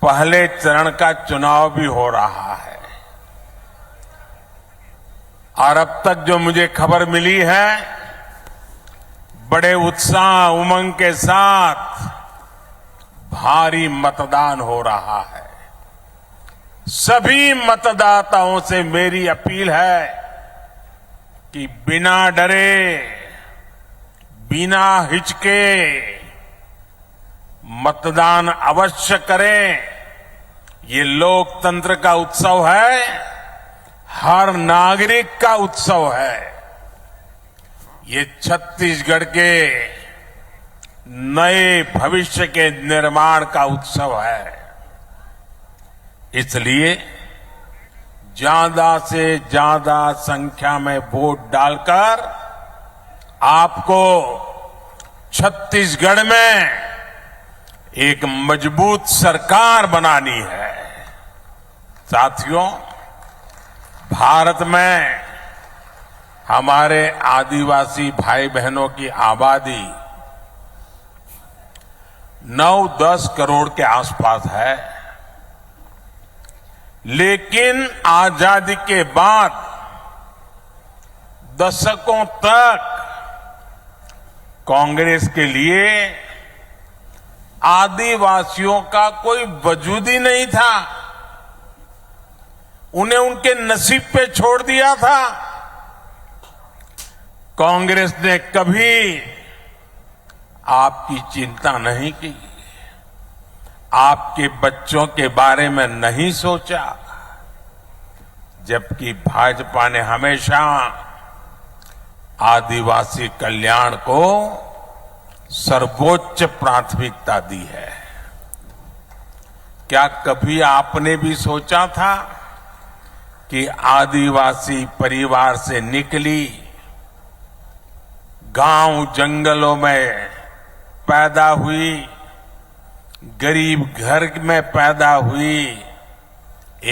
पहले चरण का चुनाव भी हो रहा है और अब तक जो मुझे खबर मिली है, बड़े उत्साह उमंग के साथ भारी मतदान हो रहा है। सभी मतदाताओं से मेरी अपील है कि बिना डरे, बिना हिचके मतदान अवश्य करें। ये लोकतंत्र का उत्सव है, हर नागरिक का उत्सव है। ये छत्तीसगढ़ के नए भविष्य के निर्माण का उत्सव है। इसलिए ज्यादा से ज्यादा संख्या में वोट डालकर आपको छत्तीसगढ़ में एक मजबूत सरकार बनानी है। साथियों, भारत में हमारे आदिवासी भाई बहनों की आबादी 9-10 करोड़ के आसपास है, लेकिन आजादी के बाद दशकों तक कांग्रेस के लिए आदिवासियों का कोई वजूद ही नहीं था। उन्हें उनके नसीब पे छोड़ दिया था। कांग्रेस ने कभी आपकी चिंता नहीं की, आपके बच्चों के बारे में नहीं सोचा, जबकि भाजपा ने हमेशा आदिवासी कल्याण को सर्वोच्च प्राथमिकता दी है। क्या कभी आपने भी सोचा था कि आदिवासी परिवार से निकली, गांव जंगलों में पैदा हुई, गरीब घर में पैदा हुई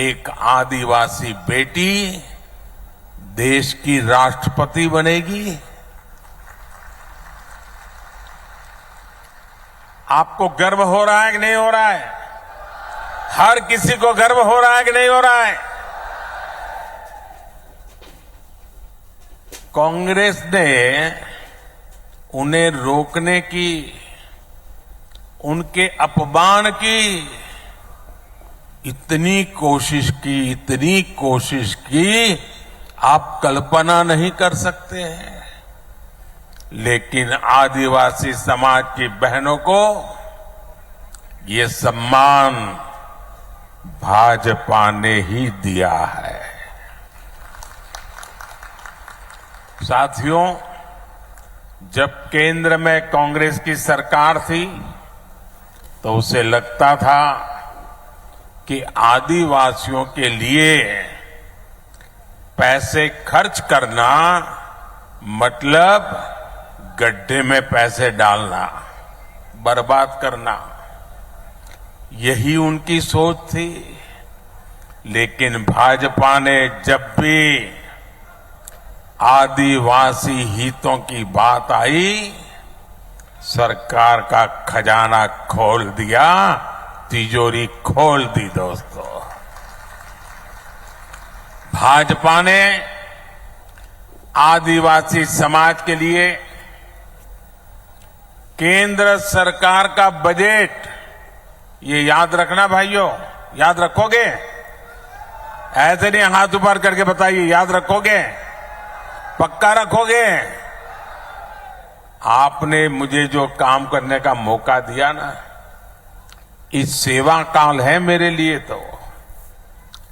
एक आदिवासी बेटी देश की राष्ट्रपति बनेगी? आपको गर्व हो रहा है कि नहीं हो रहा है? हर किसी को गर्व हो रहा है कि नहीं हो रहा है? कांग्रेस ने उन्हें रोकने की, उनके अपमान की इतनी कोशिश की आप कल्पना नहीं कर सकते हैं। लेकिन आदिवासी समाज की बहनों को ये सम्मान भाजपा ने ही दिया है। साथियों, जब केंद्र में कांग्रेस की सरकार थी तो उसे लगता था कि आदिवासियों के लिए पैसे खर्च करना मतलब गड्ढे में पैसे डालना, बर्बाद करना, यही उनकी सोच थी। लेकिन भाजपा ने जब भी आदिवासी हितों की बात आई, सरकार का खजाना खोल दिया, तिजोरी खोल दी। दोस्तों, भाजपा ने आदिवासी समाज के लिए केंद्र सरकार का बजट, ये याद रखना भाइयों, याद रखोगे? ऐसे नहीं हाथ ऊपर करके बताइए, याद रखोगे? पक्का रखोगे? आपने मुझे जो काम करने का मौका दिया ना, इस सेवा काल है मेरे लिए, तो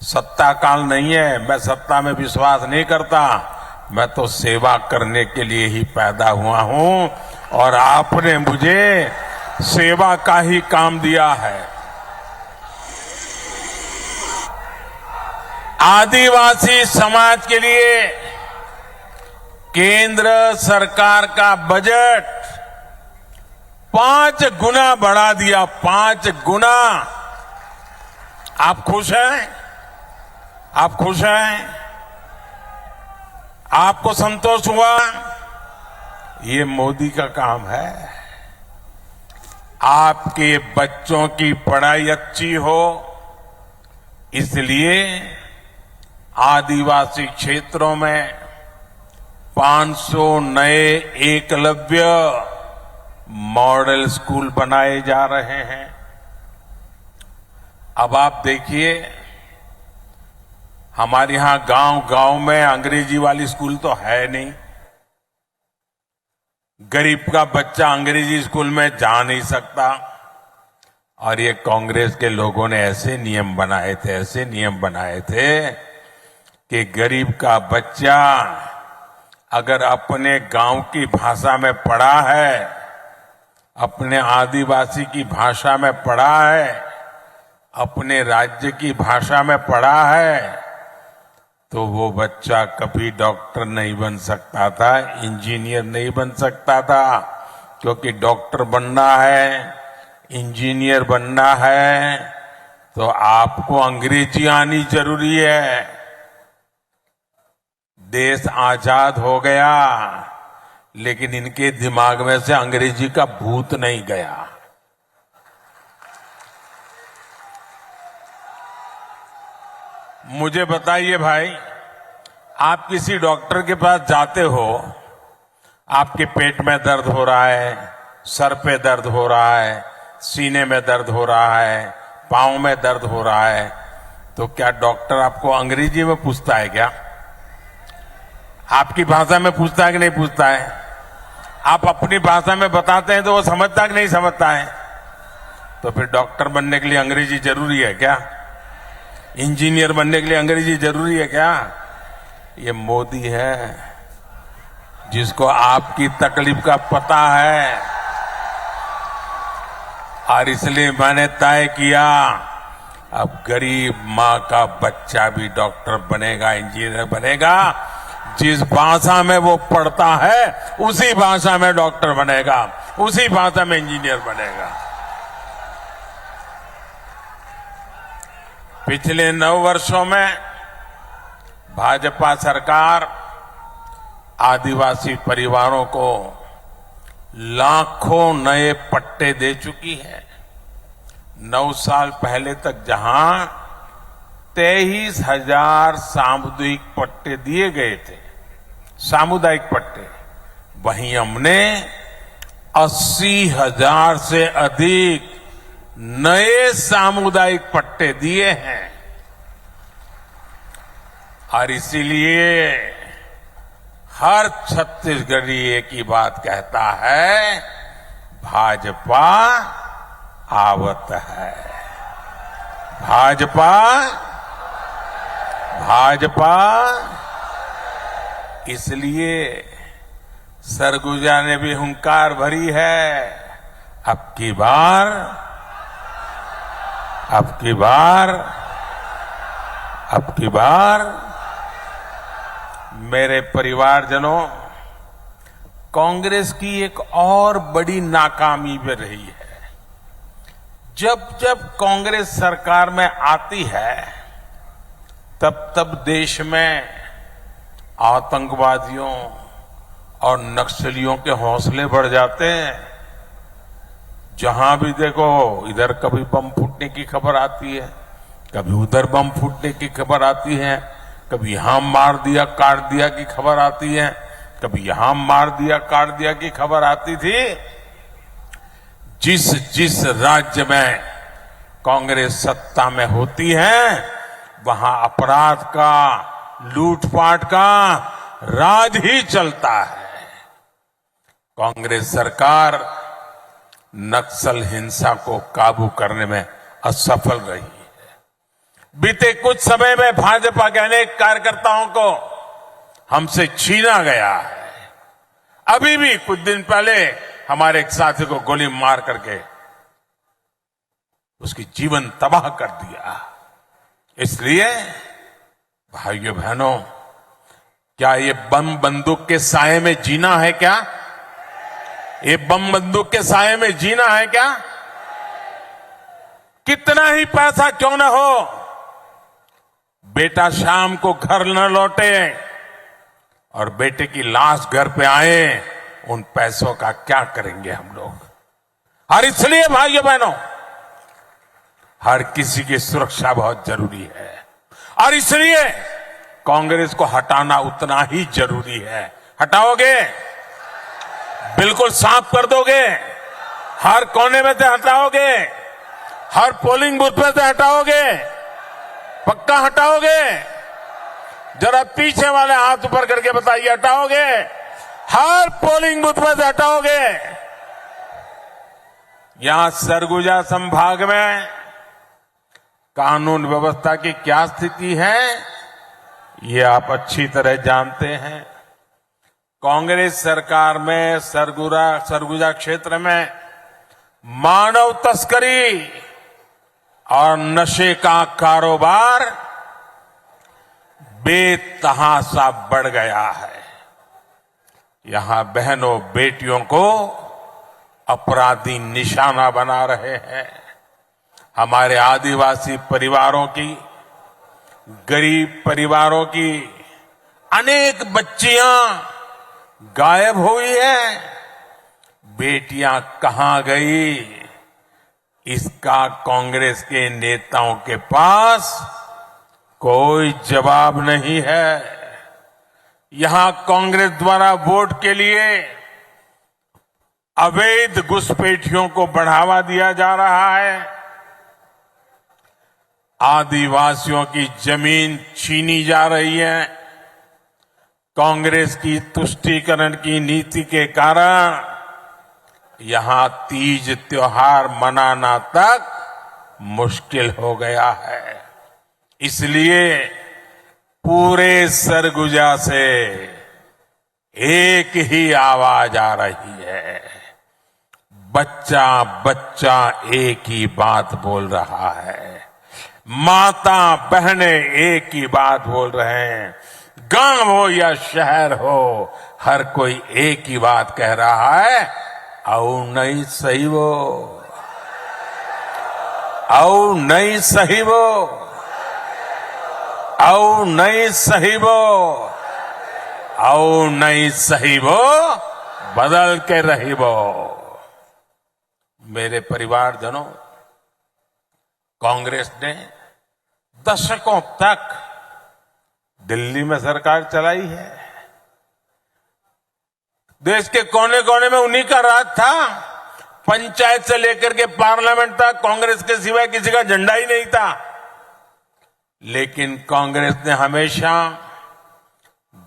सत्ता काल नहीं है। मैं सत्ता में विश्वास नहीं करता, मैं तो सेवा करने के लिए ही पैदा हुआ हूं और आपने मुझे सेवा का ही काम दिया है। आदिवासी समाज के लिए केंद्र सरकार का बजट 5 गुना बढ़ा दिया, 5 गुना। आप खुश हैं? आप खुश हैं? आपको संतोष हुआ? ये मोदी का काम है। आपके बच्चों की पढ़ाई अच्छी हो, इसलिए आदिवासी क्षेत्रों में 500 नए एकलव्य मॉडल स्कूल बनाए जा रहे हैं। अब आप देखिए, हमारे यहां गांव-गांव में अंग्रेजी वाली स्कूल तो है नहीं। गरीब का बच्चा अंग्रेजी स्कूल में जा नहीं सकता। और ये कांग्रेस के लोगों ने ऐसे नियम बनाए थे कि गरीब का बच्चा अगर अपने गांव की भाषा में पढ़ा है, अपने आदिवासी की भाषा में पढ़ा है, अपने राज्य की भाषा में पढ़ा है, तो वो बच्चा कभी डॉक्टर नहीं बन सकता था, इंजीनियर नहीं बन सकता था। क्योंकि डॉक्टर बनना है, इंजीनियर बनना है, तो आपको अंग्रेजी आनी जरूरी है। देश आजाद हो गया, लेकिन इनके दिमाग में से अंग्रेजी का भूत नहीं गया। मुझे बताइए भाई, आप किसी डॉक्टर के पास जाते हो, आपके पेट में दर्द हो रहा है, सर पे दर्द हो रहा है, सीने में दर्द हो रहा है, पांव में दर्द हो रहा है, तो क्या डॉक्टर आपको अंग्रेजी में पूछता है क्या? आपकी भाषा में पूछता है कि नहीं पूछता है? आप अपनी भाषा में बताते हैं तो वो समझता है कि नहीं समझता है? तो फिर डॉक्टर बनने के लिए अंग्रेजी जरूरी है क्या? इंजीनियर बनने के लिए अंग्रेजी जरूरी है क्या? ये मोदी है जिसको आपकी तकलीफ का पता है, और इसलिए मैंने तय किया अब गरीब मां का बच्चा भी डॉक्टर बनेगा, इंजीनियर बनेगा। जिस भाषा में वो पढ़ता है उसी भाषा में डॉक्टर बनेगा, उसी भाषा में इंजीनियर बनेगा। पिछले 9 वर्षों में भाजपा सरकार आदिवासी परिवारों को लाखों नए पट्टे दे चुकी है। 9 साल पहले तक जहां 23,000 सामुदायिक पट्टे दिए गए थे, सामुदायिक पट्टे, वहीं हमने 80,000 से अधिक नए सामुदायिक पट्टे दिए हैं। और इसीलिए हर छत्तीसगढ़ी एक ही बात कहता है, भाजपा आवत है, भाजपा, भाजपा। इसलिए सरगुजा ने भी हुंकार भरी है, अब की बार मेरे परिवारजनों, कांग्रेस की एक और बड़ी नाकामी भी रही है। जब जब कांग्रेस सरकार में आती है, तब तब देश में आतंकवादियों और नक्सलियों के हौसले बढ़ जाते हैं। जहां भी देखो, इधर कभी बम फूटने की खबर आती है, कभी उधर बम फूटने की खबर आती है, कभी यहां मार दिया काट दिया की खबर आती है, कभी यहां मार दिया काट दिया की खबर आती थी। जिस जिस राज्य में कांग्रेस सत्ता में होती है, वहां अपराध का, लूटपाट का राज ही चलता है। कांग्रेस सरकार नक्सल हिंसा को काबू करने में असफल रही है। बीते कुछ समय में भाजपा के अनेक कार्यकर्ताओं को हमसे छीना गया है। अभी भी कुछ दिन पहले हमारे एक साथी को गोली मार करके उसकी जीवन तबाह कर दिया। इसलिए भाइयों बहनों, क्या ये बम बंदूक के साए में जीना है क्या? ये बम बंदूक के साए में जीना है क्या? कितना ही पैसा क्यों न हो, बेटा शाम को घर न लौटे और बेटे की लाश घर पे आए, उन पैसों का क्या करेंगे हम लोग? और इसलिए भाइयों बहनों, हर किसी की सुरक्षा बहुत जरूरी है और इसलिए कांग्रेस को हटाना उतना ही जरूरी है। हटाओगे? बिल्कुल साफ कर दोगे? हर कोने में से हटाओगे? हर पोलिंग बूथ में से हटाओगे? पक्का हटाओगे? जरा पीछे वाले हाथ ऊपर करके बताइए, हटाओगे? हर पोलिंग बूथ में से हटाओगे? यहां सरगुजा संभाग में कानून व्यवस्था की क्या स्थिति है, ये आप अच्छी तरह जानते हैं। कांग्रेस सरकार में सरगुजा क्षेत्र में मानव तस्करी और नशे का कारोबार बेतहाशा बढ़ गया है। यहां बहनों बेटियों को अपराधी निशाना बना रहे हैं। हमारे आदिवासी परिवारों की, गरीब परिवारों की अनेक बच्चियां गायब हुई हैं। बेटियां कहां गई, इसका कांग्रेस के नेताओं के पास कोई जवाब नहीं है। यहां कांग्रेस द्वारा वोट के लिए अवैध घुसपैठियों को बढ़ावा दिया जा रहा है। आदिवासियों की जमीन छीनी जा रही है। कांग्रेस की तुष्टीकरण की नीति के कारण यहां तीज त्योहार मनाना तक मुश्किल हो गया है। इसलिए पूरे सरगुजा से एक ही आवाज आ रही है, बच्चा बच्चा एक ही बात बोल रहा है, माता बहने एक ही बात बोल रहे हैं, गांव हो या शहर हो, हर कोई एक ही बात कह रहा है, औ नहीं सही वो, औ नहीं सही वो, औ नहीं सही वो, औ नहीं सही वो, बदल के रही वो। मेरे परिवारजनों, कांग्रेस ने दशकों तक दिल्ली में सरकार चलाई है। देश के कोने कोने में उन्हीं का राज था। पंचायत से लेकर के पार्लियामेंट तक कांग्रेस के सिवाय किसी का झंडा ही नहीं था। लेकिन कांग्रेस ने हमेशा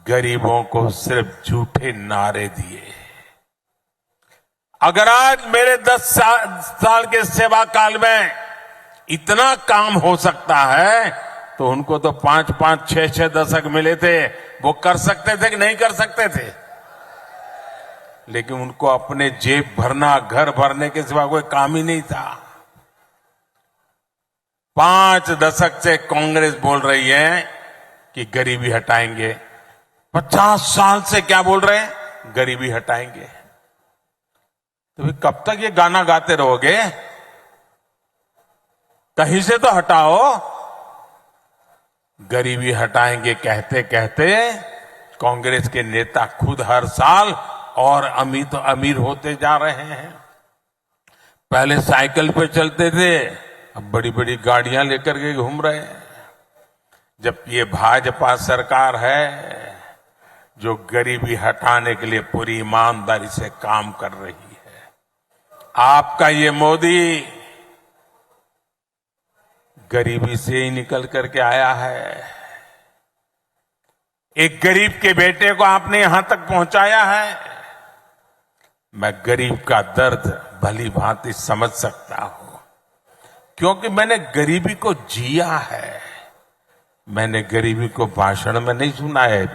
गरीबों को सिर्फ झूठे नारे दिए। अगर आज मेरे 10 साल के सेवा काल में इतना काम हो सकता है तो उनको तो 5-5, 6-6 दशक मिले थे, वो कर सकते थे कि नहीं कर सकते थे? लेकिन उनको अपने जेब भरना, घर भरने के सिवा कोई काम ही नहीं था। 5 दशक से कांग्रेस बोल रही है कि गरीबी हटाएंगे। 50 साल से क्या बोल रहे हैं? गरीबी हटाएंगे। तो फिर कब तक ये गाना गाते रहोगे? कहीं से तो हटाओ। गरीबी हटाएंगे कहते कहते कांग्रेस के नेता खुद हर साल और अमीर होते जा रहे हैं। पहले साइकिल पे चलते थे, अब बड़ी बड़ी गाड़ियां लेकर के घूम रहे हैं। जब ये भाजपा सरकार है जो गरीबी हटाने के लिए पूरी ईमानदारी से काम कर रही है। आपका ये मोदी गरीबी से ही निकल करके आया है। एक गरीब के बेटे को आपने यहां तक पहुंचाया है। मैं गरीब का दर्द भली भांति समझ सकता हूं, क्योंकि मैंने गरीबी को जिया है। मैंने गरीबी को भाषण में नहीं सुना है,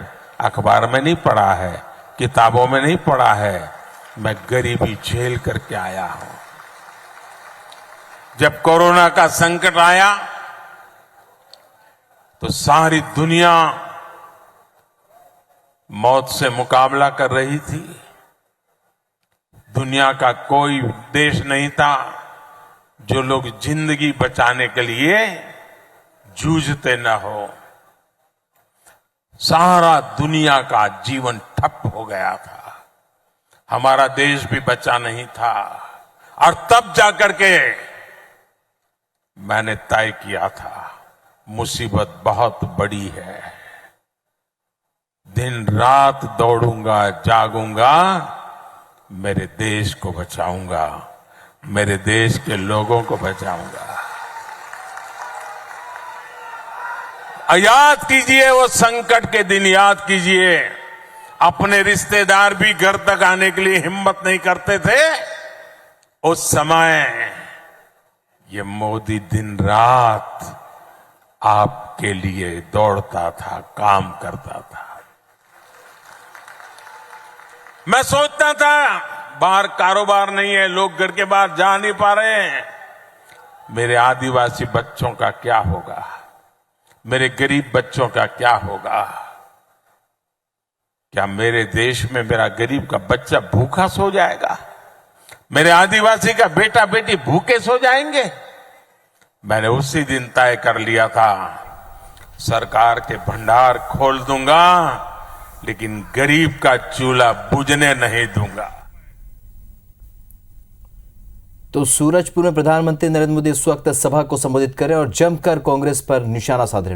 अखबार में नहीं पढ़ा है, किताबों में नहीं पढ़ा है। मैं गरीबी झेल करके आया हूं। जब कोरोना का संकट आया तो सारी दुनिया मौत से मुकाबला कर रही थी। दुनिया का कोई देश नहीं था जो लोग जिंदगी बचाने के लिए जूझते न हो। सारा दुनिया का जीवन ठप हो गया था। हमारा देश भी बचा नहीं था और तब जाकर के मैंने तय किया था मुसीबत बहुत बड़ी है, दिन रात दौड़ूंगा जागूंगा, मेरे देश को बचाऊंगा, मेरे देश के लोगों को बचाऊंगा। याद कीजिए वो संकट के दिन, याद कीजिए अपने रिश्तेदार भी घर तक आने के लिए हिम्मत नहीं करते थे। उस समय ये मोदी दिन रात आपके लिए दौड़ता था, काम करता था। मैं सोचता था बाहर कारोबार नहीं है, लोग घर के बाहर जा नहीं पा रहे हैं, मेरे आदिवासी बच्चों का क्या होगा, मेरे गरीब बच्चों का क्या होगा? क्या मेरे देश में मेरा गरीब का बच्चा भूखा सो जाएगा? मेरे आदिवासी का बेटा बेटी भूखे सो जाएंगे? मैंने उसी दिन तय कर लिया था, सरकार के भंडार खोल दूंगा, लेकिन गरीब का चूल्हा बुझने नहीं दूंगा। तो सूरजपुर में प्रधानमंत्री नरेंद्र मोदी इस वक्त सभा को संबोधित कर रहे हैं और जमकर कांग्रेस पर निशाना साध रहे हैं।